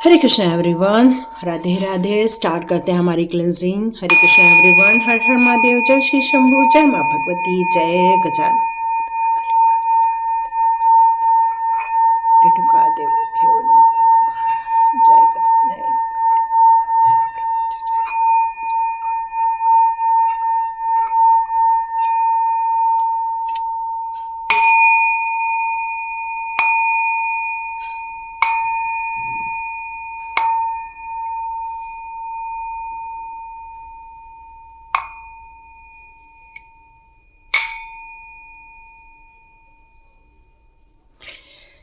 हरे Krishna everyone, Radhe Radhe. Start करते हैं हमारी क्लिनजिंग। हरे कृष्णा एवरीवन, हर हर महादेव, जय श्री शंभू, जय माँ भगवती, जय गजानन। रेणुका देवी भ्यो नमो नमः। जय गजानन। जय प्रभु, जय जय।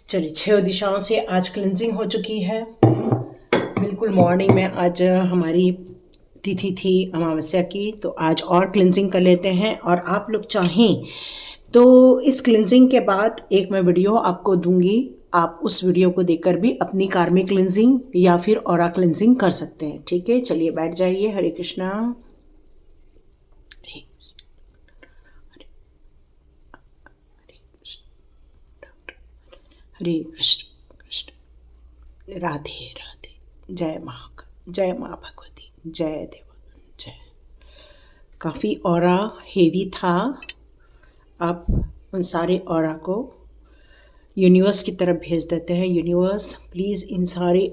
चलिए, 6 दिशाओं से आज क्लिनजिंग हो चुकी है। बिल्कुल मॉर्निंग में आज हमारी तिथि थी अमावस्या की, तो आज और क्लिनजिंग कर लेते हैं। और आप लोग चाहें तो इस क्लिनजिंग के बाद एक मैं वीडियो आपको दूंगी, आप उस वीडियो को देखकर भी अपनी कार्मिक क्लिनजिंग या फिर ऑरा क्लिनजिंग कर सकते हैं। ठीक है, चलिए बैठ जाइए। हरे कृष्णा। हरे कृष्ण कृष्ण राधे राधे। जय माँ भगवती, जय देव, जय। काफ़ी ऑरा हेवी था। आप उन सारे ऑरा को यूनिवर्स की तरफ भेज देते हैं। यूनिवर्स प्लीज़ इन सारी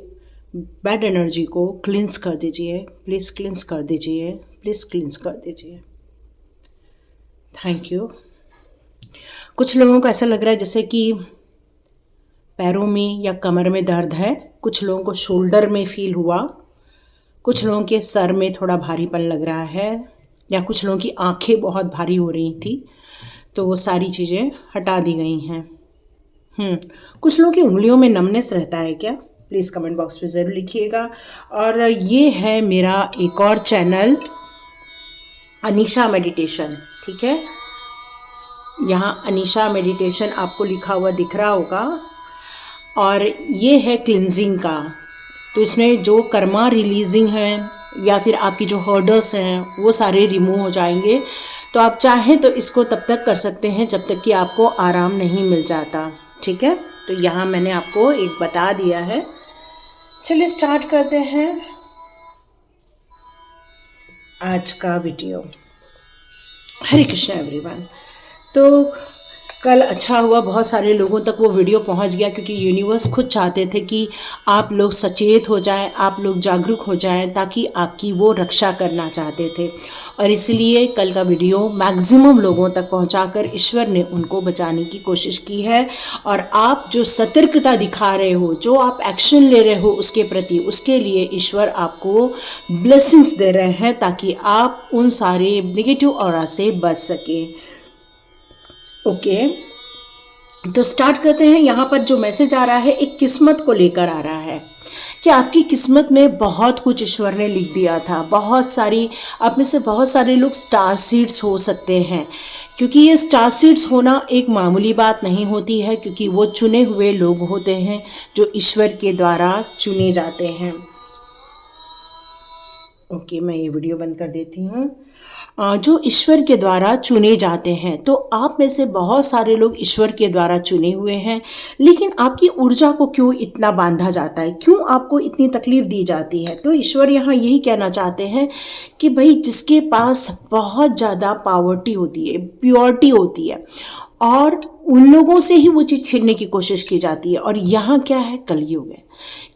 बैड एनर्जी को क्लिंस कर दीजिए, प्लीज़ क्लिंस कर दीजिए, प्लीज़ क्लिंस कर दीजिए। Thank you. कुछ लोगों को ऐसा लग रहा है जैसे कि पैरों में या कमर में दर्द है, कुछ लोगों को शोल्डर में फील हुआ, कुछ लोगों के सर में थोड़ा भारीपन लग रहा है, या कुछ लोगों की आंखें बहुत भारी हो रही थी, तो वो सारी चीज़ें हटा दी गई हैं। कुछ लोगों की उंगलियों में नमनेस रहता है क्या? प्लीज़ कमेंट बॉक्स में ज़रूर लिखिएगा। और ये है मेरा एक और चैनल, अनीशा मेडिटेशन। ठीक है, यहाँ अनीशा मेडिटेशन आपको लिखा हुआ दिख रहा होगा, और ये है क्लिनजिंग का। तो इसमें जो कर्मा रिलीजिंग है या फिर आपकी जो हर्डर्स हैं वो सारे रिमूव हो जाएंगे। तो आप चाहें तो इसको तब तक कर सकते हैं जब तक कि आपको आराम नहीं मिल जाता। ठीक है, तो यहाँ मैंने आपको एक बता दिया है। चलिए स्टार्ट करते हैं आज का वीडियो। हरे कृष्णा एवरीवन। तो कल अच्छा हुआ, बहुत सारे लोगों तक वो वीडियो पहुंच गया, क्योंकि यूनिवर्स खुद चाहते थे कि आप लोग सचेत हो जाएं, आप लोग जागरूक हो जाएं, ताकि आपकी वो रक्षा करना चाहते थे। और इसलिए कल का वीडियो मैक्सिमम लोगों तक पहुंचाकर ईश्वर ने उनको बचाने की कोशिश की है। और आप जो सतर्कता दिखा रहे हो, जो आप एक्शन ले रहे हो उसके प्रति, उसके लिए ईश्वर आपको ब्लेसिंग्स दे रहे हैं, ताकि आप उन सारे नेगेटिव ऑरा से बच सकें। ओके, तो स्टार्ट करते हैं। यहाँ पर जो मैसेज आ रहा है एक किस्मत को लेकर आ रहा है कि आपकी किस्मत में बहुत कुछ ईश्वर ने लिख दिया था। बहुत सारी, आप में से बहुत सारे लोग स्टार सीड्स हो सकते हैं, क्योंकि ये स्टार सीड्स होना एक मामूली बात नहीं होती है, क्योंकि वो चुने हुए लोग होते हैं जो ईश्वर के द्वारा चुने जाते हैं। ओके, मैं ये वीडियो बंद कर देती हूँ। जो ईश्वर के द्वारा चुने जाते हैं, तो आप में से बहुत सारे लोग ईश्वर के द्वारा चुने हुए हैं, लेकिन आपकी ऊर्जा को क्यों इतना बांधा जाता है, क्यों आपको इतनी तकलीफ दी जाती है? तो ईश्वर यहाँ यही कहना चाहते हैं कि भाई, जिसके पास बहुत ज़्यादा पावर्टी होती है, प्योरिटी होती है, और उन लोगों से ही वो चीज़ छीनने की कोशिश की जाती है। और यहाँ क्या है, कलयुग है।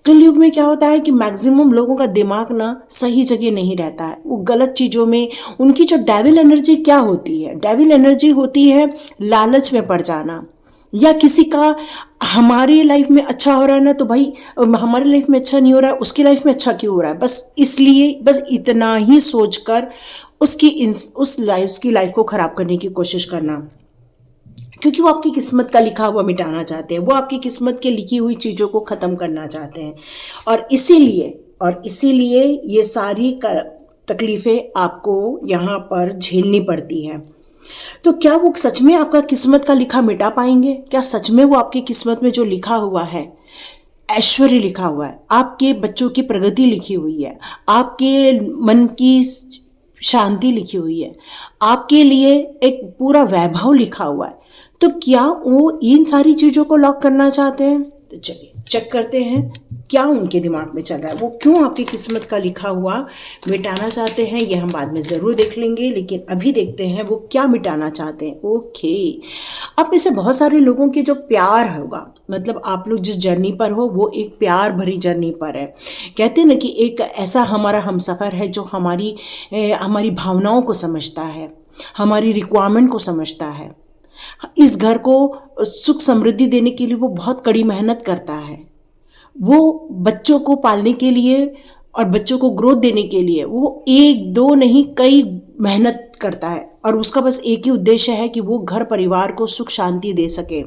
कलयुग में क्या होता है कि मैक्सिमम लोगों का दिमाग ना सही जगह नहीं रहता है, वो गलत चीज़ों में, उनकी जो डेविल एनर्जी क्या होती है, डेविल एनर्जी होती है लालच में पड़ जाना, या किसी का हमारी लाइफ में अच्छा हो रहा है ना, तो भाई हमारी लाइफ में अच्छा नहीं हो रहा है, उसकी लाइफ में अच्छा क्यों हो रहा है, बस इसलिए, बस इतना ही सोचकर उस लाइफ को खराब करने की कोशिश करना, क्योंकि वो आपकी किस्मत का लिखा हुआ मिटाना चाहते हैं, वो आपकी किस्मत के लिखी हुई चीज़ों को ख़त्म करना चाहते हैं। और इसीलिए ये सारी तकलीफ़ें आपको यहाँ पर झेलनी पड़ती हैं। तो क्या वो सच में आपका किस्मत का लिखा मिटा पाएंगे? क्या सच में वो आपकी किस्मत में जो लिखा हुआ है, ऐश्वर्य लिखा हुआ है, आपके बच्चों की प्रगति लिखी हुई है, आपके मन की शांति लिखी हुई है, आपके लिए एक पूरा वैभव लिखा हुआ है, तो क्या वो इन सारी चीज़ों को लॉक करना चाहते हैं? तो चलिए चेक करते हैं क्या उनके दिमाग में चल रहा है, वो क्यों आपकी किस्मत का लिखा हुआ मिटाना चाहते हैं, ये हम बाद में ज़रूर देख लेंगे। लेकिन अभी देखते हैं वो क्या मिटाना चाहते हैं। ओके, अब में से बहुत सारे लोगों के जो प्यार होगा, मतलब आप लोग जिस जर्नी पर हो वो एक प्यार भरी जर्नी पर है। कहते हैं ना कि एक ऐसा हमारा हमसफ़र है जो हमारी भावनाओं को समझता है, हमारी रिक्वायरमेंट को समझता है। इस घर को सुख समृद्धि देने के लिए वो बहुत कड़ी मेहनत करता है। वो बच्चों को पालने के लिए और बच्चों को ग्रोथ देने के लिए वो एक दो नहीं कई मेहनत करता है, और उसका बस एक ही उद्देश्य है कि वो घर परिवार को सुख शांति दे सके।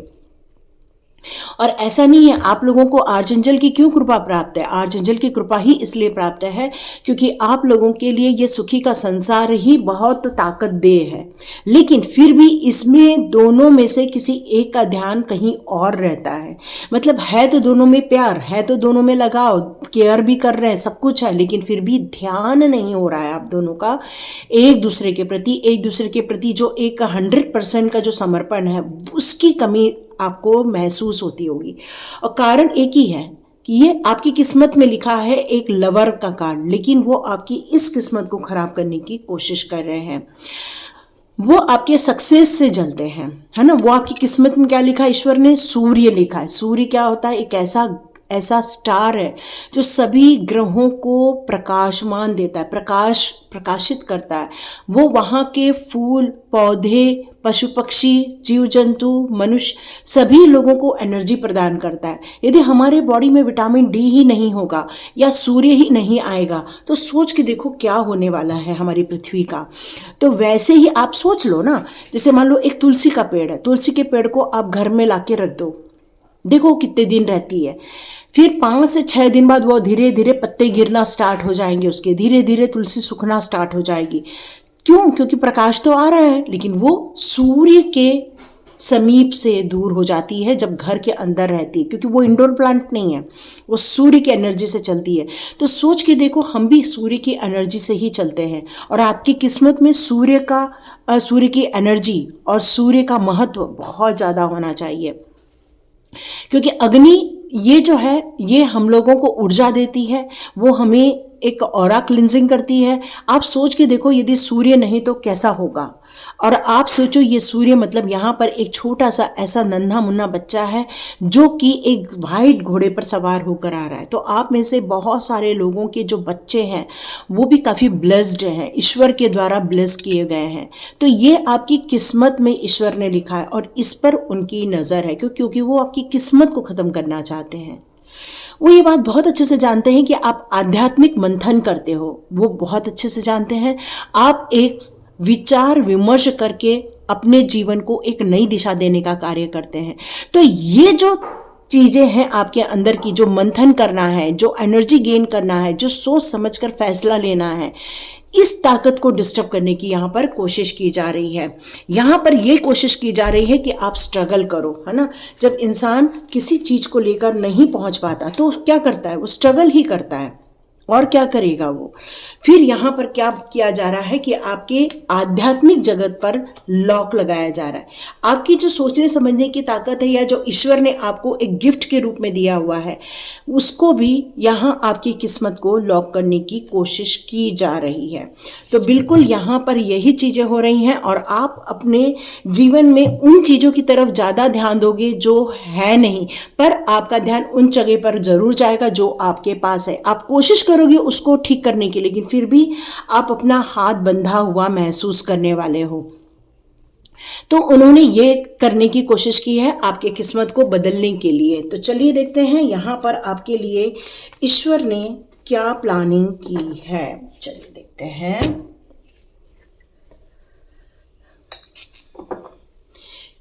और ऐसा नहीं है आप लोगों को आर्चेंजल की क्यों कृपा प्राप्त है, आर्चेंजल की कृपा ही इसलिए प्राप्त है क्योंकि आप लोगों के लिए ये सुखी का संसार ही बहुत ताकत दे है। लेकिन फिर भी इसमें दोनों में से किसी एक का ध्यान कहीं और रहता है। मतलब है तो दोनों में प्यार, है तो दोनों में लगाव, केयर भी कर रहे हैं, सब कुछ है, लेकिन फिर भी ध्यान नहीं हो रहा है आप दोनों का एक दूसरे के प्रति जो एक 100% का जो समर्पण है उसकी कमी आपको महसूस होती होगी। और कारण एक ही है कि ये आपकी किस्मत में लिखा है एक लवर का कार्ड, लेकिन वो आपकी इस किस्मत को खराब करने की कोशिश कर रहे हैं। वो आपके सक्सेस से जलते हैं, है ना। वो आपकी किस्मत में क्या लिखा है, ईश्वर ने सूर्य लिखा है। सूर्य क्या होता है, एक ऐसा स्टार है जो सभी ग्रहों को प्रकाशमान देता है, प्रकाशित करता है। वो वहाँ के फूल पौधे, पशु पक्षी, जीव जंतु, मनुष्य सभी लोगों को एनर्जी प्रदान करता है। यदि हमारे बॉडी में विटामिन डी ही नहीं होगा या सूर्य ही नहीं आएगा तो सोच के देखो क्या होने वाला है हमारी पृथ्वी का। तो वैसे ही आप सोच लो ना, जैसे मान लो एक तुलसी का पेड़ है, तुलसी के पेड़ को आप घर में लाके रख दो, देखो कितने दिन रहती है। फिर 5 से 6 दिन बाद वो धीरे धीरे पत्ते गिरना स्टार्ट हो जाएंगे, उसके धीरे धीरे तुलसी सूखना स्टार्ट हो जाएगी। क्यों? क्योंकि प्रकाश तो आ रहा है, लेकिन वो सूर्य के समीप से दूर हो जाती है जब घर के अंदर रहती है, क्योंकि वो इंडोर प्लांट नहीं है, वो सूर्य की एनर्जी से चलती है। तो सोच के देखो, हम भी सूर्य की एनर्जी से ही चलते हैं, और आपकी किस्मत में सूर्य की एनर्जी और सूर्य का महत्व बहुत ज़्यादा होना चाहिए। क्योंकि अग्नि ये जो है ये हम लोगों को ऊर्जा देती है, वो हमें एक ऑरा क्लिंजिंग करती है। आप सोच के देखो, यदि सूर्य नहीं तो कैसा होगा। और आप सोचो, ये सूर्य मतलब यहाँ पर एक छोटा सा ऐसा नन्हा मुन्ना बच्चा है जो कि एक वाइट घोड़े पर सवार होकर आ रहा है। तो आप में से बहुत सारे लोगों के जो बच्चे हैं वो भी काफ़ी ब्लेस्ड हैं, ईश्वर के द्वारा ब्लेस्ड किए गए हैं। तो ये आपकी किस्मत में ईश्वर ने लिखा है और इस पर उनकी नज़र है, क्योंकि वो आपकी किस्मत को ख़त्म करना चाहते हैं। वो ये बात बहुत अच्छे से जानते हैं कि आप आध्यात्मिक मंथन करते हो, वो बहुत अच्छे से जानते हैं। आप एक विचार विमर्श करके अपने जीवन को एक नई दिशा देने का कार्य करते हैं। तो ये जो चीज़ें हैं आपके अंदर की, जो मंथन करना है, जो एनर्जी गेन करना है, जो सोच समझकर फैसला लेना है, इस ताकत को डिस्टर्ब करने की यहाँ पर कोशिश की जा रही है। यहाँ पर ये कोशिश की जा रही है कि आप स्ट्रगल करो, है ना। जब इंसान किसी चीज़ को लेकर नहीं पहुँच पाता तो क्या करता है, वो स्ट्रगल ही करता है, और क्या करेगा वो। फिर यहाँ पर क्या किया जा रहा है कि आपके आध्यात्मिक जगत पर लॉक लगाया जा रहा है। आपकी जो सोचने समझने की ताकत है, या जो ईश्वर ने आपको एक गिफ्ट के रूप में दिया हुआ है, उसको भी यहाँ आपकी किस्मत को लॉक करने की कोशिश की जा रही है। तो बिल्कुल यहाँ पर यही चीज़ें हो रही हैं, और आप अपने जीवन में उन चीज़ों की तरफ ज़्यादा ध्यान दोगे जो है नहीं, पर आपका ध्यान उन जगह पर ज़रूर जाएगा जो आपके पास है। आप कोशिश करोगे उसको ठीक करने की, लेकिन फिर भी आप अपना हाथ बंधा हुआ महसूस करने वाले हो। तो उन्होंने ये करने की कोशिश की है आपके किस्मत को बदलने के लिए। तो चलिए देखते हैं यहाँ पर आपके लिए ईश्वर ने क्या प्लानिंग की है। चलिए देखते हैं।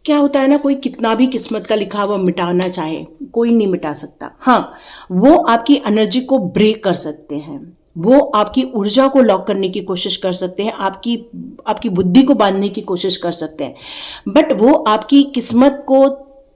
क्या होता है ना, कोई कितना भी किस्मत का लिखा हुआ मिटाना चाहे, कोई नहीं मिटा सकता। हाँ, वो आपकी एनर्जी को ब्रेक कर सकते हैं, वो आपकी ऊर्जा को लॉक करने की कोशिश कर सकते हैं, आपकी बुद्धि को बांधने की कोशिश कर सकते हैं, बट वो आपकी किस्मत को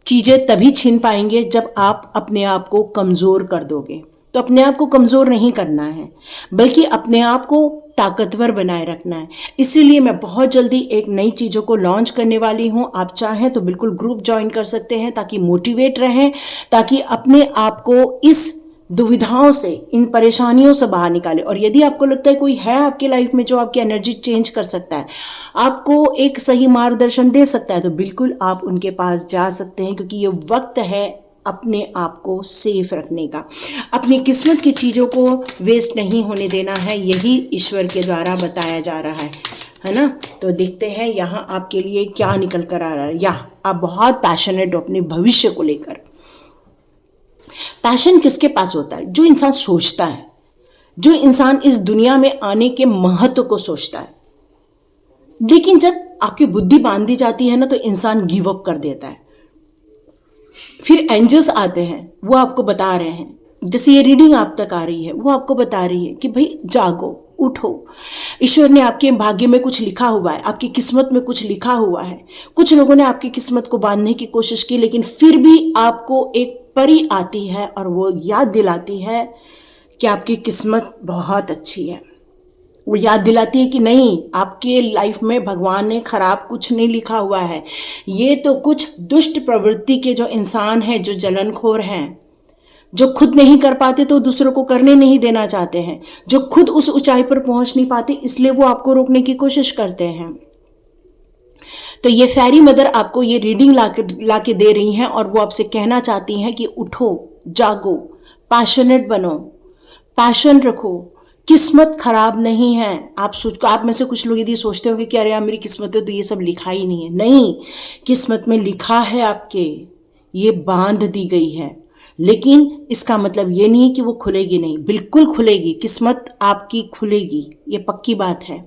चीज़ें तभी छीन पाएंगे जब आप अपने आप को कमज़ोर कर दोगे। तो अपने आप को कमज़ोर नहीं करना है, बल्कि अपने आप को ताकतवर बनाए रखना है। इसीलिए मैं बहुत जल्दी एक नई चीज़ों को लॉन्च करने वाली हूँ। आप चाहें तो बिल्कुल ग्रुप ज्वाइन कर सकते हैं ताकि मोटिवेट रहें, ताकि अपने आप को इस दुविधाओं से, इन परेशानियों से बाहर निकाले। और यदि आपको लगता है कोई है आपकी लाइफ में जो आपकी एनर्जी चेंज कर सकता है, आपको एक सही मार्गदर्शन दे सकता है, तो बिल्कुल आप उनके पास जा सकते हैं, क्योंकि ये वक्त है अपने आप को सेफ रखने का, अपनी किस्मत की चीज़ों को वेस्ट नहीं होने देना है। यही ईश्वर के द्वारा बताया जा रहा है ना। तो देखते हैं यहाँ आपके लिए क्या निकल कर आ रहा है। यहाँ आप बहुत पैशनेट हो अपने भविष्य को लेकर। पैशन किसके पास होता है? जो इंसान सोचता है, जो इंसान इस दुनिया में आने के महत्व को सोचता है। लेकिन जब आपकी बुद्धि बांध दी जाती है ना, तो इंसान गिव अप कर देता है। फिर एंजल्स आते हैं, वो आपको बता रहे हैं, जैसे ये रीडिंग आप तक आ रही है, वो आपको बता रही है कि भाई जागो, उठो। ईश्वर ने आपके भाग्य में कुछ लिखा हुआ है, आपकी किस्मत में कुछ लिखा हुआ है। कुछ लोगों ने आपकी किस्मत को बांधने की कोशिश की, लेकिन फिर भी आपको एक परी आती है और वो याद दिलाती है कि आपकी किस्मत बहुत अच्छी है। वो याद दिलाती है कि नहीं, आपके लाइफ में भगवान ने खराब कुछ नहीं लिखा हुआ है। ये तो कुछ दुष्ट प्रवृत्ति के जो इंसान हैं, जो जलनखोर हैं, जो खुद नहीं कर पाते तो दूसरों को करने नहीं देना चाहते हैं, जो खुद उस ऊंचाई पर पहुंच नहीं पाते इसलिए वो आपको रोकने की कोशिश करते हैं। तो ये फेरी मदर आपको ये रीडिंग ला के दे रही हैं और वो आपसे कहना चाहती हैं कि उठो, जागो, पैशनेट बनो, पैशन रखो। किस्मत खराब नहीं है। आप में से कुछ लोग यदि सोचते होंगे कि अरे यार मेरी किस्मत है तो ये सब लिखा ही नहीं है। नहीं, किस्मत में लिखा है आपके, ये बांध दी गई है। लेकिन इसका मतलब ये नहीं कि वो खुलेगी नहीं, बिल्कुल खुलेगी, किस्मत आपकी खुलेगी, ये पक्की बात है।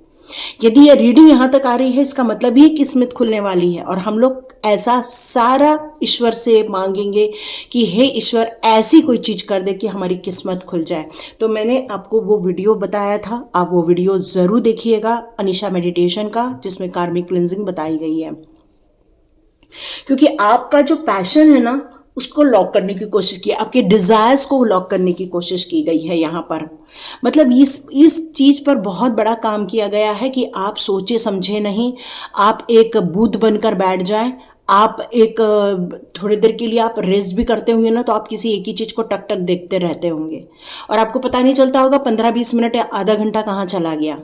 यदि ये रीडिंग यहाँ तक आ रही है, इसका मतलब ही किस्मत खुलने वाली है। और हम लोग ऐसा सारा ईश्वर से मांगेंगे कि हे ईश्वर, ऐसी कोई चीज़ कर दे कि हमारी किस्मत खुल जाए। तो मैंने आपको वो वीडियो बताया था, आप वो वीडियो ज़रूर देखिएगा अनीशा मेडिटेशन का, जिसमें कार्मिक क्लिंजिंग बताई गई है। क्योंकि आपका जो पैशन है ना, उसको लॉक करने की कोशिश की, आपके डिजायर्स को लॉक करने की कोशिश की गई है यहाँ पर। मतलब इस चीज़ पर बहुत बड़ा काम किया गया है कि आप सोचे समझे नहीं, आप एक भूत बनकर बैठ जाए। आप एक थोड़ी देर के लिए आप रेस्ट भी करते होंगे ना, तो आप किसी एक ही चीज़ को टक टक देखते रहते होंगे और आपको पता नहीं चलता होगा 15-20 मिनट या आधा घंटा कहाँ चला गया।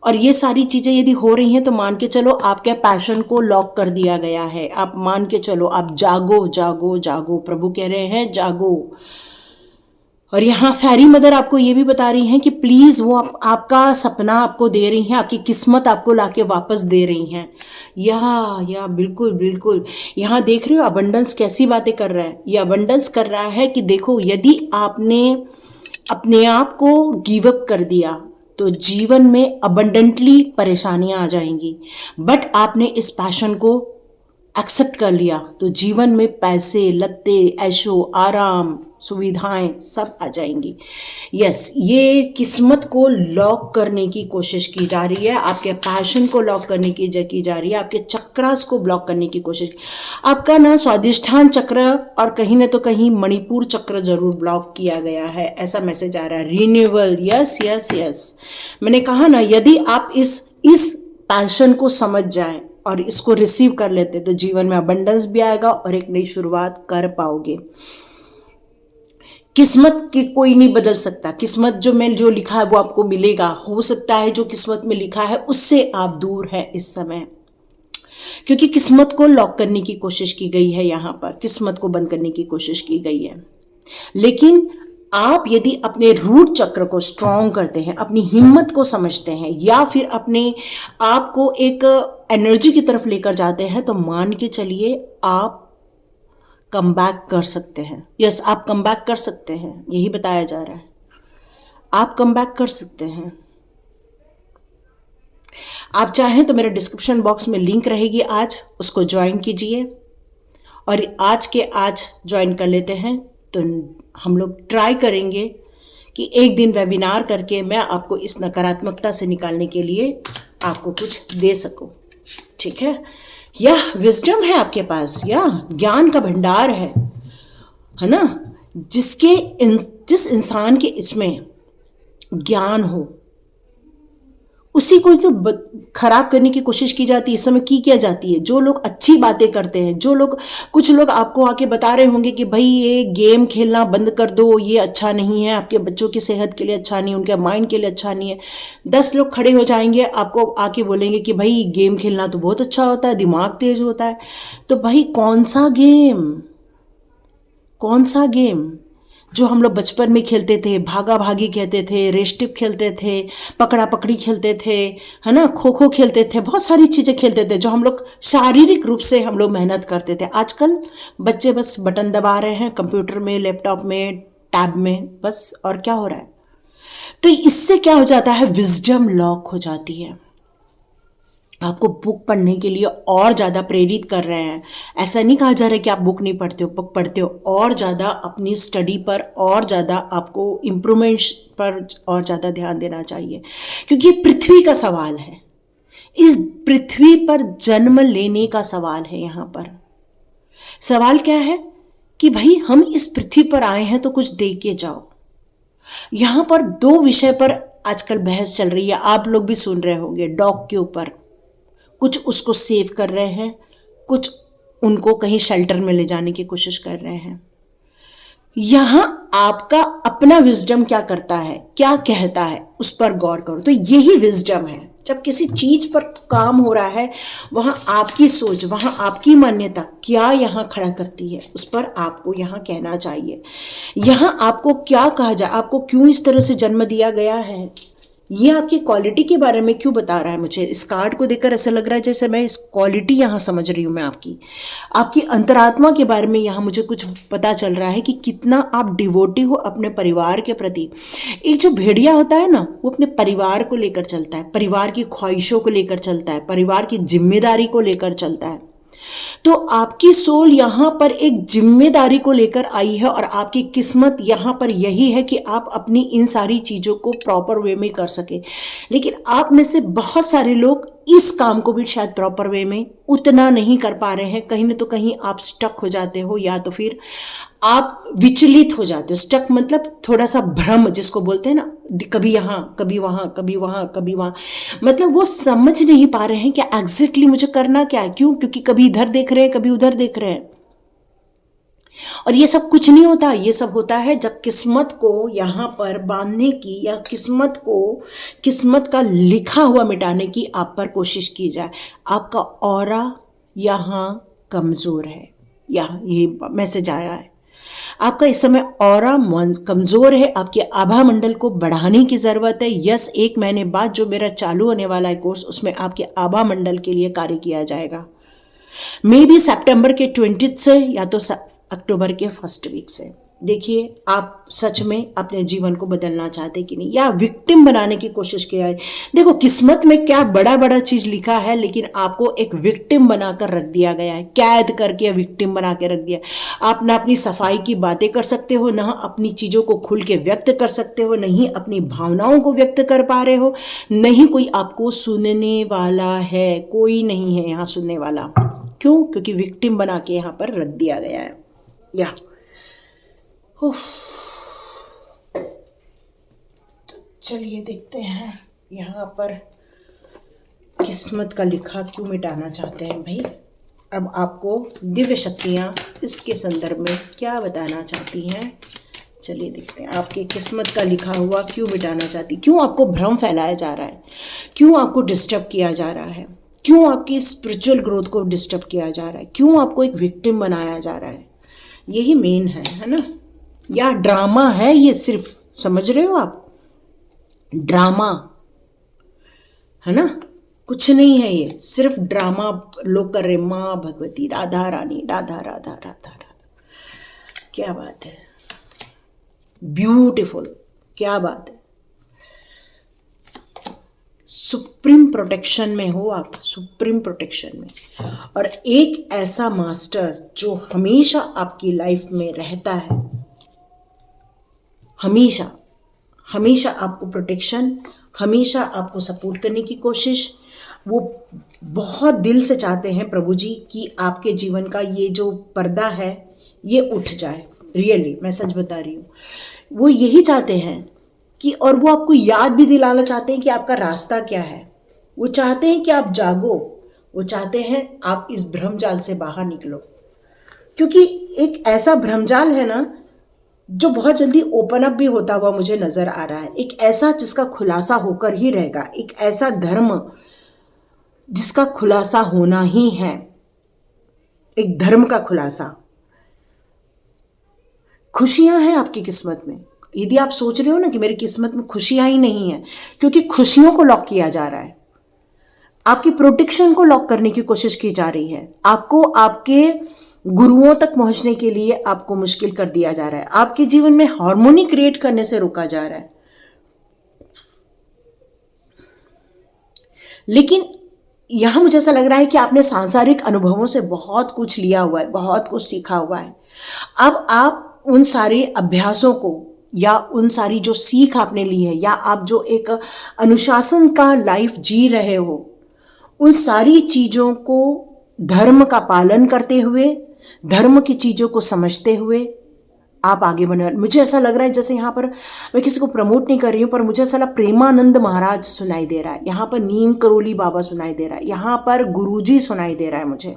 और ये सारी चीज़ें यदि हो रही हैं तो मान के चलो आपके पैशन को लॉक कर दिया गया है। आप मान के चलो, आप जागो जागो जागो, प्रभु कह रहे हैं जागो। और यहाँ फेरी मदर आपको ये भी बता रही हैं कि प्लीज़ वो आपका सपना आपको दे रही हैं, आपकी किस्मत आपको लाके वापस दे रही हैं। या बिल्कुल बिल्कुल, यहाँ देख रहे हो अबंडेंस कैसी बातें कर रहा है। ये अबंडेंस कर रहा है कि देखो, यदि आपने अपने आप को गिव अप कर दिया तो जीवन में अबंडेंटली परेशानियां आ जाएंगी। बट आपने इस पैशन को एक्सेप्ट कर लिया तो जीवन में पैसे, लत्ते, ऐशो आराम, सुविधाएं सब आ जाएंगी। यस, ये किस्मत को लॉक करने की कोशिश की जा रही है, आपके पैशन को लॉक करने की जा रही है, आपके चक्रास को ब्लॉक करने की कोशिश। आपका ना स्वादिष्ठान चक्र और कहीं ना तो कहीं मणिपुर चक्र जरूर ब्लॉक किया गया है, ऐसा मैसेज आ रहा है। रिन्यूअल, यस यस यस, मैंने कहा ना, यदि आप इस पैशन को समझ जाएं और इसको रिसीव कर लेते तो जीवन में अबंडेंस भी आएगा और एक नई शुरुआत कर पाओगे। किस्मत की कोई नहीं बदल सकता। किस्मत जो लिखा है वो आपको मिलेगा। हो सकता है जो किस्मत में लिखा है उससे आप दूर हैं इस समय, क्योंकि किस्मत को लॉक करने की कोशिश की गई है, यहाँ पर किस्मत को बंद करने की कोशिश की गई है। लेकिन आप यदि अपने रूट चक्र को स्ट्रॉन्ग करते हैं, अपनी हिम्मत को समझते हैं, या फिर अपने आप को एक एनर्जी की तरफ लेकर जाते हैं, तो मान के चलिए आप कम बैक कर सकते हैं। यस, आप कम बैक कर सकते हैं, यही बताया जा रहा है। आप कम बैक कर सकते हैं। आप चाहें तो मेरे डिस्क्रिप्शन बॉक्स में लिंक रहेगी, आज उसको ज्वाइन कीजिए और आज के आज ज्वाइन कर लेते हैं। तो हम लोग ट्राई करेंगे कि एक दिन वेबिनार करके मैं आपको इस नकारात्मकता से निकालने के लिए आपको कुछ दे सकूं। ठीक है, यह विजडम है आपके पास, या ज्ञान का भंडार है ना। जिस इंसान के इसमें ज्ञान हो, उसी को तो खराब करने की कोशिश की जाती है। इस समय की क्या जाती है, जो लोग अच्छी बातें करते हैं, जो लोग, कुछ लोग आपको आके बता रहे होंगे कि भाई ये गेम खेलना बंद कर दो, ये अच्छा नहीं है, आपके बच्चों की सेहत के लिए अच्छा नहीं, उनके माइंड के लिए अच्छा नहीं है। 10 लोग खड़े हो जाएंगे आपको आके बोलेंगे कि भाई गेम खेलना तो बहुत अच्छा होता है, दिमाग तेज होता है। तो भाई कौन सा गेम, कौन सा गेम? जो हम लोग बचपन में खेलते थे, भागा भागी खेलते थे, रेस्टिप खेलते थे, पकड़ा पकड़ी खेलते थे, है ना, खो खो खेलते थे, बहुत सारी चीज़ें खेलते थे जो हम लोग शारीरिक रूप से हम लोग मेहनत करते थे। आजकल बच्चे बस बटन दबा रहे हैं कंप्यूटर में, लैपटॉप में, टैब में, बस। और क्या हो रहा है? तो इससे क्या हो जाता है, विजडम लॉक हो जाती है। आपको बुक पढ़ने के लिए और ज़्यादा प्रेरित कर रहे हैं। ऐसा नहीं कहा जा रहा है कि आप बुक नहीं पढ़ते हो, बुक पढ़ते हो, और ज़्यादा अपनी स्टडी पर और ज़्यादा आपको इम्प्रूवमेंट पर और ज़्यादा ध्यान देना चाहिए, क्योंकि ये पृथ्वी का सवाल है। इस पृथ्वी पर जन्म लेने का सवाल है। यहाँ पर सवाल क्या है कि भाई हम इस पृथ्वी पर आए हैं तो कुछ दे के जाओ। यहाँ पर 2 विषय पर आजकल बहस चल रही है, आप लोग भी सुन रहे होंगे। डॉग के ऊपर, कुछ उसको सेव कर रहे हैं, कुछ उनको कहीं शेल्टर में ले जाने की कोशिश कर रहे हैं। यहां आपका अपना विजडम क्या करता है, क्या कहता है, उस पर गौर करो। तो यही विजडम है। जब किसी चीज पर काम हो रहा है, वहां आपकी सोच, वहां आपकी मान्यता क्या यहां खड़ा करती है, उस पर आपको यहां कहना चाहिए। यहां आपको क्या कहा जाए, आपको क्यों इस तरह से जन्म दिया गया है, ये आपकी क्वालिटी के बारे में क्यों बता रहा है। मुझे इस कार्ड को देखकर ऐसा लग रहा है जैसे मैं इस क्वालिटी यहाँ समझ रही हूँ। मैं आपकी अंतरात्मा के बारे में यहाँ मुझे कुछ पता चल रहा है कि कितना आप डिवोटी हो अपने परिवार के प्रति। एक जो भेड़िया होता है ना, वो अपने परिवार को लेकर चलता है, परिवार की ख्वाहिशों को लेकर चलता है, परिवार की जिम्मेदारी को लेकर चलता है। तो आपकी सोल यहाँ पर एक जिम्मेदारी को लेकर आई है, और आपकी किस्मत यहाँ पर यही है कि आप अपनी इन सारी चीज़ों को प्रॉपर वे में कर सके। लेकिन आप में से बहुत सारे लोग इस काम को भी शायद प्रॉपर वे में उतना नहीं कर पा रहे हैं। कहीं न तो कहीं आप स्टक हो जाते हो, या तो फिर आप विचलित हो जाते हो। स्टक मतलब थोड़ा सा भ्रम जिसको बोलते हैं ना, कभी यहाँ कभी वहाँ, कभी वहाँ कभी वहाँ, मतलब वो समझ नहीं पा रहे हैं कि एग्जैक्टली मुझे करना क्या है। क्यों? क्योंकि कभी इधर देख रहे हैं, कभी उधर देख रहे हैं। और ये सब कुछ नहीं होता। ये सब होता है जब किस्मत को यहाँ पर बांधने की, या किस्मत का लिखा हुआ मिटाने की आप पर कोशिश की जाए। आपका ऑरा यहाँ कमज़ोर है, यहाँ ये मैसेज आया है। आपका इस समय ऑरा कमज़ोर है, आपके आभा मंडल को बढ़ाने की ज़रूरत है। यस, 1 महीने बाद जो मेरा चालू होने वाला है कोर्स, उसमें आपके आभा मंडल के लिए कार्य किया जाएगा। मे बी सितंबर के 20 से, या तो अक्टूबर के फर्स्ट वीक से। देखिए आप सच में अपने जीवन को बदलना चाहते कि नहीं, या विक्टिम बनाने की कोशिश किया है। देखो किस्मत में क्या बड़ा बड़ा चीज लिखा है, लेकिन आपको एक विक्टिम बनाकर रख दिया गया है, कैद करके विक्टिम बना के रख दिया। आप ना अपनी सफाई की बातें कर सकते हो, ना अपनी चीजों को खुल के व्यक्त कर सकते हो, नहीं अपनी भावनाओं को व्यक्त कर पा रहे हो, नहीं कोई आपको सुनने वाला है, कोई नहीं है यहाँ सुनने वाला। क्यों? क्योंकि विक्टिम बना के यहाँ पर रख दिया गया है। या तो चलिए देखते हैं यहाँ पर किस्मत का लिखा क्यों मिटाना चाहते हैं भाई। अब आपको दिव्य शक्तियाँ इसके संदर्भ में क्या बताना चाहती हैं, चलिए देखते हैं। आपके किस्मत का लिखा हुआ क्यों मिटाना चाहती, क्यों आपको भ्रम फैलाया जा रहा है, क्यों आपको डिस्टर्ब किया जा रहा है, क्यों आपकी स्पिरिचुअल ग्रोथ को डिस्टर्ब किया जा रहा है, क्यों आपको एक विक्टिम बनाया जा रहा है। यही मेन है ना। या ड्रामा है ये, सिर्फ, समझ रहे हो आप, ड्रामा है ना, कुछ नहीं है ये, सिर्फ ड्रामा लोग कर रहे। माँ भगवती, राधा रानी, राधा राधा राधा राधा, क्या बात है, ब्यूटीफुल, क्या बात है। सुप्रीम प्रोटेक्शन में हो आप, सुप्रीम प्रोटेक्शन में। और एक ऐसा मास्टर जो हमेशा आपकी लाइफ में रहता है, हमेशा हमेशा आपको प्रोटेक्शन, हमेशा आपको सपोर्ट करने की कोशिश। वो बहुत दिल से चाहते हैं प्रभु जी कि आपके जीवन का ये जो पर्दा है ये उठ जाए। रियली मैं सच बता रही हूँ, वो यही चाहते हैं कि और वो आपको याद भी दिलाना चाहते हैं कि आपका रास्ता क्या है। वो चाहते हैं कि आप जागो, वो चाहते हैं आप इस भ्रमजाल से बाहर निकलो, क्योंकि एक ऐसा भ्रमजाल है ना जो बहुत जल्दी ओपन अप भी होता हुआ मुझे नजर आ रहा है। एक ऐसा जिसका खुलासा होकर ही रहेगा, एक ऐसा धर्म जिसका खुलासा होना ही है, एक धर्म का खुलासा। खुशियां हैं आपकी किस्मत में। यदि आप सोच रहे हो ना कि मेरी किस्मत में खुशियां ही नहीं है, क्योंकि खुशियों को लॉक किया जा रहा है, आपकी प्रोटेक्शन को लॉक करने की कोशिश की जा रही है, आपको आपके गुरुओं तक पहुंचने के लिए आपको मुश्किल कर दिया जा रहा है, आपके जीवन में हार्मोनी क्रिएट करने से रोका जा रहा है। लेकिन यहां मुझे ऐसा लग रहा है कि आपने सांसारिक अनुभवों से बहुत कुछ लिया हुआ है, बहुत कुछ सीखा हुआ है। अब आप उन सारे अभ्यासों को या उन सारी जो सीख आपने ली है, या आप जो एक अनुशासन का लाइफ जी रहे हो, उन सारी चीजों को धर्म का पालन करते हुए, धर्म की चीजों को समझते हुए आप आगे बढ़े। मुझे ऐसा लग रहा है जैसे यहाँ पर, मैं किसी को प्रमोट नहीं कर रही हूँ, पर मुझे ऐसा प्रेमानंद महाराज सुनाई दे रहा है, यहाँ पर नीम करोली बाबा सुनाई दे रहा है, यहाँ पर गुरुजी सुनाई दे रहा है मुझे।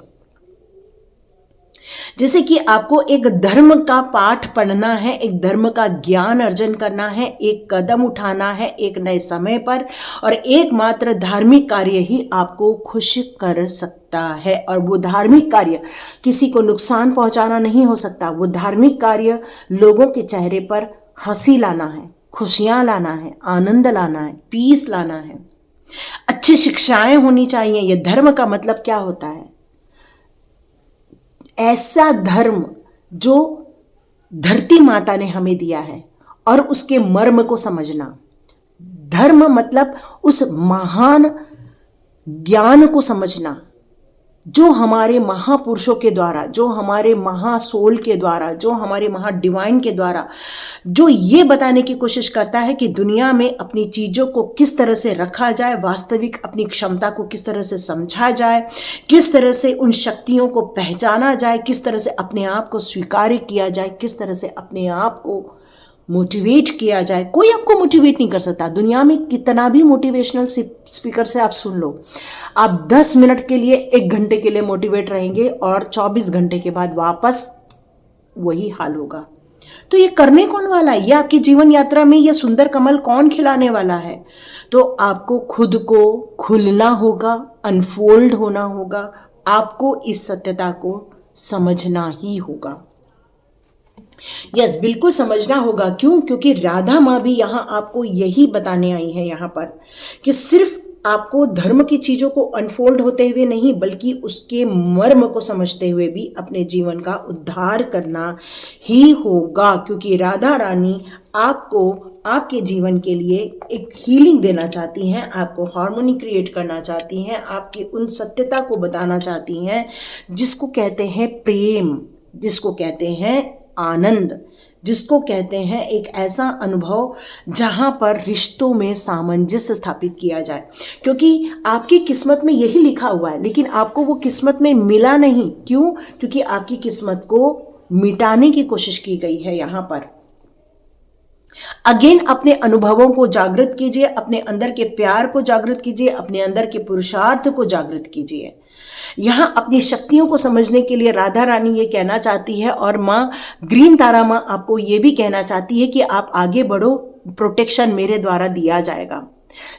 जैसे कि आपको एक धर्म का पाठ पढ़ना है, एक धर्म का ज्ञान अर्जन करना है, एक कदम उठाना है एक नए समय पर, और एकमात्र धार्मिक कार्य ही आपको खुश कर सकता है। और वो धार्मिक कार्य किसी को नुकसान पहुंचाना नहीं हो सकता। वो धार्मिक कार्य लोगों के चेहरे पर हंसी लाना है, खुशियां लाना है, आनंद लाना है, पीस लाना है, अच्छी शिक्षाएं होनी चाहिए। ये धर्म का मतलब क्या होता है? ऐसा धर्म जो धरती माता ने हमें दिया है और उसके मर्म को समझना। धर्म मतलब उस महान ज्ञान को समझना जो हमारे महापुरुषों के द्वारा, जो हमारे महासोल के द्वारा, जो हमारे महाडिवाइन के द्वारा, जो ये बताने की कोशिश करता है कि दुनिया में अपनी चीज़ों को किस तरह से रखा जाए, वास्तविक अपनी क्षमता को किस तरह से समझा जाए, किस तरह से उन शक्तियों को पहचाना जाए, किस तरह से अपने आप को स्वीकार किया जाए, किस तरह से अपने आप को मोटिवेट किया जाए। कोई आपको मोटिवेट नहीं कर सकता। दुनिया में कितना भी मोटिवेशनल स्पीकर से आप सुन लो, आप 10 मिनट के लिए, 1 घंटे के लिए मोटिवेट रहेंगे और 24 घंटे के बाद वापस वही हाल होगा। तो ये करने कौन वाला है? ये आपकी जीवन यात्रा में यह सुंदर कमल कौन खिलाने वाला है? तो आपको खुद को खुलना होगा, अनफोल्ड होना होगा, आपको इस सत्यता को समझना ही होगा। यस, बिल्कुल समझना होगा। क्यों? क्योंकि राधा माँ भी यहाँ आपको यही बताने आई है यहाँ पर कि सिर्फ आपको धर्म की चीजों को अनफोल्ड होते हुए नहीं, बल्कि उसके मर्म को समझते हुए भी अपने जीवन का उद्धार करना ही होगा। क्योंकि राधा रानी आपको आपके जीवन के लिए एक हीलिंग देना चाहती हैं, आपको हार्मोनी क्रिएट करना चाहती हैं, आपकी उन सत्यता को बताना चाहती हैं जिसको कहते हैं प्रेम, जिसको कहते हैं आनंद, जिसको कहते हैं एक ऐसा अनुभव जहां पर रिश्तों में सामंजस्य स्थापित किया जाए। क्योंकि आपकी किस्मत में यही लिखा हुआ है, लेकिन आपको वो किस्मत में मिला नहीं। क्यों? क्योंकि आपकी किस्मत को मिटाने की कोशिश की गई है। यहाँ पर अगेन अपने अनुभवों को जागृत कीजिए, अपने अंदर के प्यार को जागृत कीजिए, अपने अंदर के पुरुषार्थ को जागृत कीजिए। यहाँ अपनी शक्तियों को समझने के लिए राधा रानी ये कहना चाहती है, और माँ ग्रीन तारा माँ आपको ये भी कहना चाहती है कि आप आगे बढ़ो, प्रोटेक्शन मेरे द्वारा दिया जाएगा।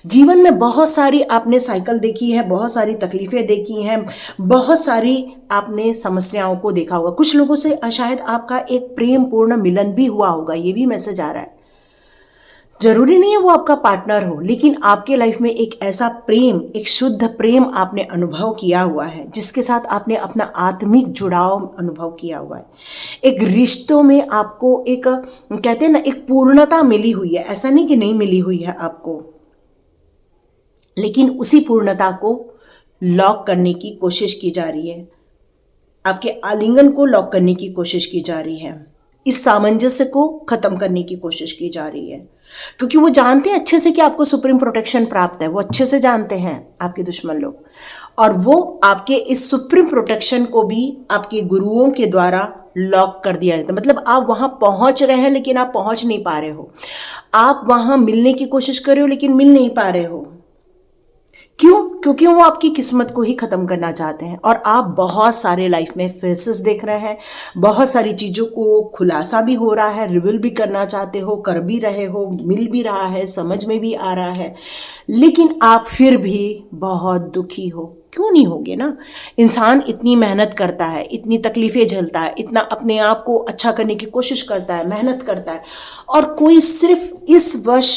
जीवन में बहुत सारी आपने साइकिल देखी है, बहुत सारी तकलीफें देखी हैं, बहुत सारी आपने समस्याओं को देखा होगा। कुछ लोगों से शायद आपका एक प्रेम पूर्ण मिलन भी हुआ होगा, ये भी मैसेज आ रहा है। जरूरी नहीं है वो आपका पार्टनर हो, लेकिन आपके लाइफ में एक ऐसा प्रेम, एक शुद्ध प्रेम आपने अनुभव किया हुआ है, जिसके साथ आपने अपना आत्मिक जुड़ाव अनुभव किया हुआ है। एक रिश्तों में आपको एक, कहते हैं ना, एक पूर्णता मिली हुई है। ऐसा नहीं कि नहीं मिली हुई है आपको, लेकिन उसी पूर्णता को लॉक करने की कोशिश की जा रही है, आपके आलिंगन को लॉक करने की कोशिश की जा रही है, इस सामंजस्य को खत्म करने की कोशिश की जा रही है। क्योंकि वो जानते हैं अच्छे से कि आपको सुप्रीम प्रोटेक्शन प्राप्त है, वो अच्छे से जानते हैं आपके दुश्मन लोग, और वो आपके इस सुप्रीम प्रोटेक्शन को भी आपके गुरुओं के द्वारा लॉक कर दिया जाता है। मतलब आप वहाँ पहुँच रहे हैं लेकिन आप पहुँच नहीं पा रहे हो, आप वहाँ मिलने की कोशिश कर रहे हो लेकिन मिल नहीं पा रहे हो। क्यों? क्योंकि वो आपकी किस्मत को ही ख़त्म करना चाहते हैं। और आप बहुत सारे लाइफ में फेसेस देख रहे हैं, बहुत सारी चीज़ों को खुलासा भी हो रहा है, रिवील भी करना चाहते हो, कर भी रहे हो, मिल भी रहा है, समझ में भी आ रहा है, लेकिन आप फिर भी बहुत दुखी हो। क्यों नहीं होगे ना? इंसान इतनी मेहनत करता है, इतनी तकलीफ़ें झेलता है, इतना अपने आप को अच्छा करने की कोशिश करता है, मेहनत करता है, और कोई सिर्फ इस वश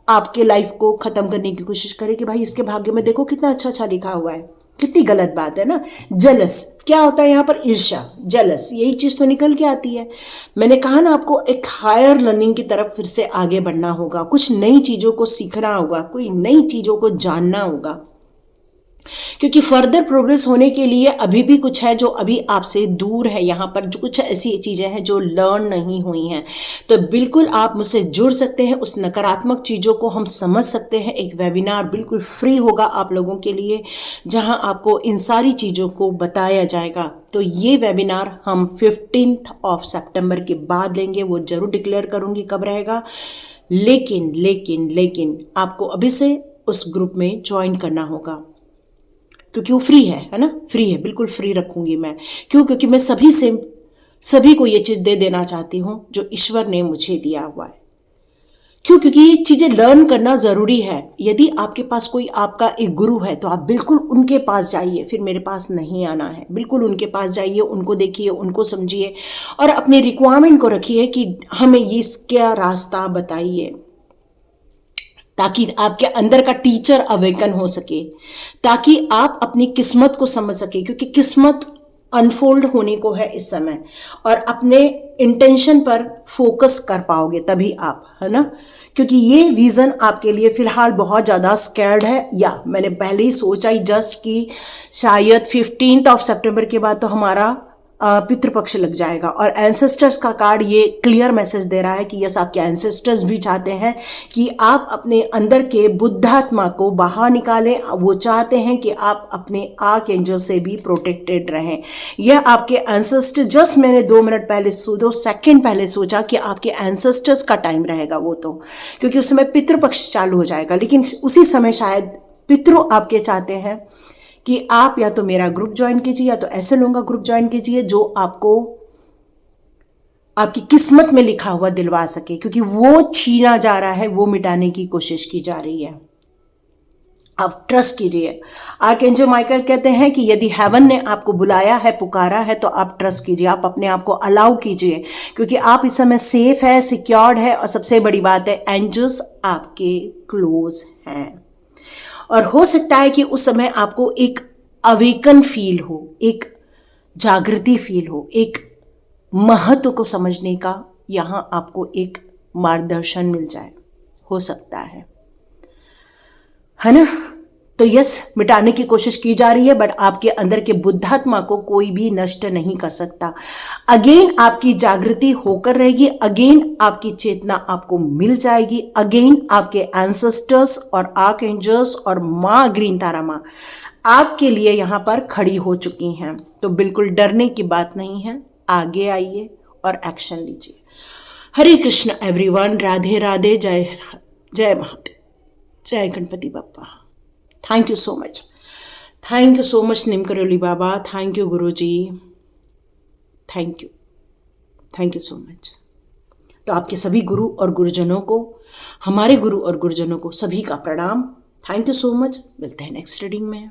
आपके लाइफ को ख़त्म करने की कोशिश करे कि भाई इसके भाग्य में देखो कितना अच्छा अच्छा लिखा हुआ है। कितनी गलत बात है ना। जलस क्या होता है यहाँ पर? ईर्ष्या, जलस, यही चीज़ तो निकल के आती है। मैंने कहा ना आपको, एक हायर लर्निंग की तरफ फिर से आगे बढ़ना होगा, कुछ नई चीज़ों को सीखना होगा, कोई नई चीज़ों को जानना होगा, क्योंकि फर्दर प्रोग्रेस होने के लिए अभी भी कुछ है जो अभी आपसे दूर है। यहाँ पर जो कुछ ऐसी चीज़ें हैं जो लर्न नहीं हुई हैं, तो बिल्कुल आप मुझसे जुड़ सकते हैं, उस नकारात्मक चीज़ों को हम समझ सकते हैं। एक वेबिनार बिल्कुल फ्री होगा आप लोगों के लिए, जहाँ आपको इन सारी चीज़ों को बताया जाएगा। तो ये वेबिनार हम 15 सितंबर के बाद लेंगे, वो ज़रूर डिक्लेयर करूँगी कब रहेगा। लेकिन लेकिन लेकिन आपको अभी से उस ग्रुप में ज्वाइन करना होगा, क्योंकि वो फ्री है ना, फ्री है, बिल्कुल फ्री रखूंगी मैं। क्यों? क्योंकि मैं सभी को ये चीज़ दे देना चाहती हूँ जो ईश्वर ने मुझे दिया हुआ है। क्यों? क्योंकि ये चीज़ें लर्न करना ज़रूरी है। यदि आपके पास कोई आपका एक गुरु है तो आप बिल्कुल उनके पास जाइए, फिर मेरे पास नहीं आना है। बिल्कुल उनके पास जाइए, उनको देखिए, उनको समझिए, और अपनी रिक्वायरमेंट को रखिए कि हमें इसका रास्ता बताइए, ताकि आपके अंदर का टीचर अवेकन हो सके, ताकि आप अपनी किस्मत को समझ सके। क्योंकि किस्मत अनफोल्ड होने को है इस समय, और अपने इंटेंशन पर फोकस कर पाओगे तभी आप, है ना। क्योंकि ये विज़न आपके लिए फ़िलहाल बहुत ज़्यादा स्कैर्ड है, या मैंने पहले ही सोचा ही जस्ट कि शायद 15 सितंबर के बाद तो हमारा पितृपक्ष लग जाएगा। और एंसेस्टर्स का कार्ड ये क्लियर मैसेज दे रहा है कि यस, आपके एंसेस्टर्स भी चाहते हैं कि आप अपने अंदर के बुद्धात्मा को बाहर निकालें। वो चाहते हैं कि आप अपने आर्क एंजल से भी प्रोटेक्टेड रहें। यह आपके एंसेस्टर, जस्ट मैंने 2 मिनट पहले 2 सेकेंड पहले सोचा कि आपके एंसेस्टर्स का टाइम रहेगा वो, तो क्योंकि उस समय पितृपक्ष चालू हो जाएगा। लेकिन उसी समय शायद पितृ आपके चाहते हैं कि आप या तो मेरा ग्रुप ज्वाइन कीजिए, या तो ऐसे लोगों का ग्रुप ज्वाइन कीजिए जो आपको आपकी किस्मत में लिखा हुआ दिलवा सके, क्योंकि वो छीना जा रहा है, वो मिटाने की कोशिश की जा रही है। आप ट्रस्ट कीजिए। आर्कएंजल माइकल कहते हैं कि यदि हेवन ने आपको बुलाया है, पुकारा है, तो आप ट्रस्ट कीजिए, आप अपने आप को अलाउ कीजिए, क्योंकि आप इस समय सेफ है, सिक्योर्ड है, और सबसे बड़ी बात है एंजल्स आपके क्लोज हैं। और हो सकता है कि उस समय आपको एक अवेकन फील हो, एक जागृति फील हो, एक महत्व को समझने का यहाँ आपको एक मार्गदर्शन मिल जाए, हो सकता है ना। तो यस, मिटाने की कोशिश की जा रही है, बट आपके अंदर के बुद्धात्मा को कोई भी नष्ट नहीं कर सकता। अगेन आपकी जागृति होकर रहेगी, अगेन आपकी चेतना आपको मिल जाएगी, अगेन आपके एंसेस्टर्स और आर्क एंजल्स और माँ ग्रीन तारा माँ आपके लिए यहाँ पर खड़ी हो चुकी हैं। तो बिल्कुल डरने की बात नहीं है, आगे आइए और एक्शन लीजिए। हरे कृष्ण एवरीवन, राधे राधे, जय जय महादेव, जय Ganpati Bappa. Thank you so much, thank you so much निम Karoli Baba, thank you Guru ji, thank you so much. तो आपके सभी गुरु और गुरुजनों को, हमारे गुरु और गुरुजनों को सभी का प्रणाम। Thank you so much. मिलते हैं नेक्स्ट रीडिंग में।